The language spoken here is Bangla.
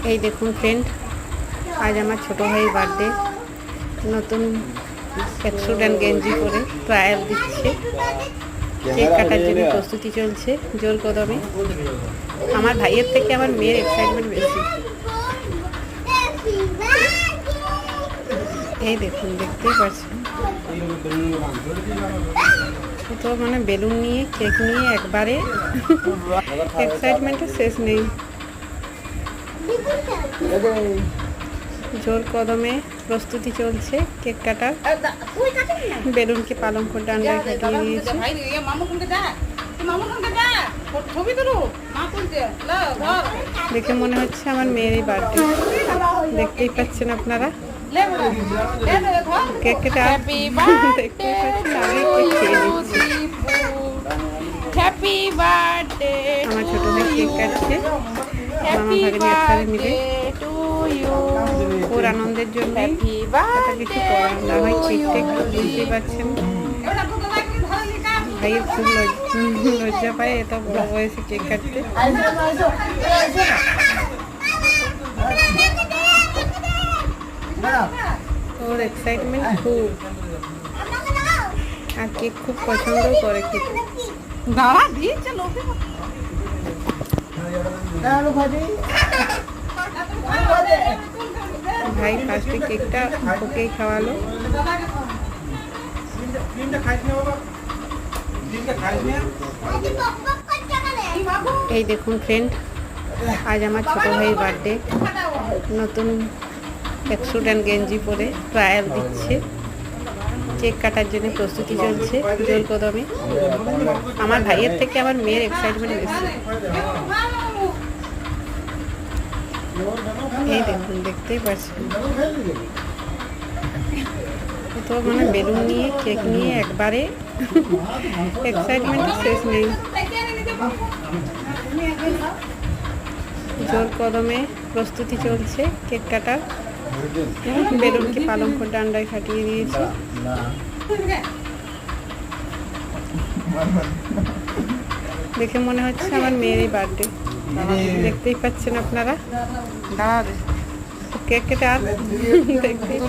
এই দেখুন ফ্রেন্ড, আজ আমার ছোটো ভাইয়ের বার্থডে। নতুন স্টুডেন্ট গেঞ্জি পরে ট্রায়াল দিচ্ছে। কেক কাটার জন্য প্রস্তুতি চলছে জোর কদমে। আমার ভাইয়ের থেকে আমার মেয়ের এক্সাইটমেন্ট বেশি। এই দেখুন, দেখতেই পাচ্ছেন তো মানে বেলুন নিয়ে কেক নিয়ে একবারে এক্সাইটমেন্টের শেষ নেই। জোর কদমে প্রস্তুতি চলছে কেক কাটার। বেলুনকে পালঙ্ক ডান্ডায় কাটিয়ে দিয়েছে। দেখে মনে হচ্ছে আমার মেয়েরই বার্থডে। দেখতেই পাচ্ছেন আপনারা কেক কেটে দেখতেই পাচ্ছেন, আগে কেক খেয়ে নিচ্ছে। আমার ছোট ভাই কেক কাটছে মামা ভাগ্নি একসাথে মিলে। ওর আনন্দের জন্য এত কিছু করা না হয়। কেকটা একটু বুঝতেই পারছেন, ভাইয়ের খুব লজ্জা পায় এত বড় বয়সে কেক কাটতে। ওর এক্সাইটমেন্ট খুব, আর কেক খুব পছন্দও করে খেতে। ভাই ফার্স্টে কেকটা ওকেই খাওয়ালো। এই দেখুন ফ্রেন্ড, আজ আমার ছোট ভাইয়ের বার্থডে। নতুন স্টুডেন্ট গেঞ্জি পরে ট্রায়াল দিচ্ছে। কেক কাটার জন্য প্রস্তুতি চলছে জোর কদমে। আমার ভাইয়ের থেকে আমার মেয়ের এক্সাইটমেন্ট বেশি। এই দেখুন, দেখতেই পাচ্ছেন তো মানে বেলুন নিয়ে কেক নিয়ে একবারে এক্সাইটমেন্টের শেষ নেই। জোর কদমে প্রস্তুতি চলছে কেক কাটার। বেলুনকে পালঙ্ক ডান্ডায় খাটিয়ে দিয়েছে। দেখে মনে হচ্ছে আমার মেয়েরই বার্থডে। দেখতেই পাচ্ছেন আপনারা। কেক কেটে আর দেখতেই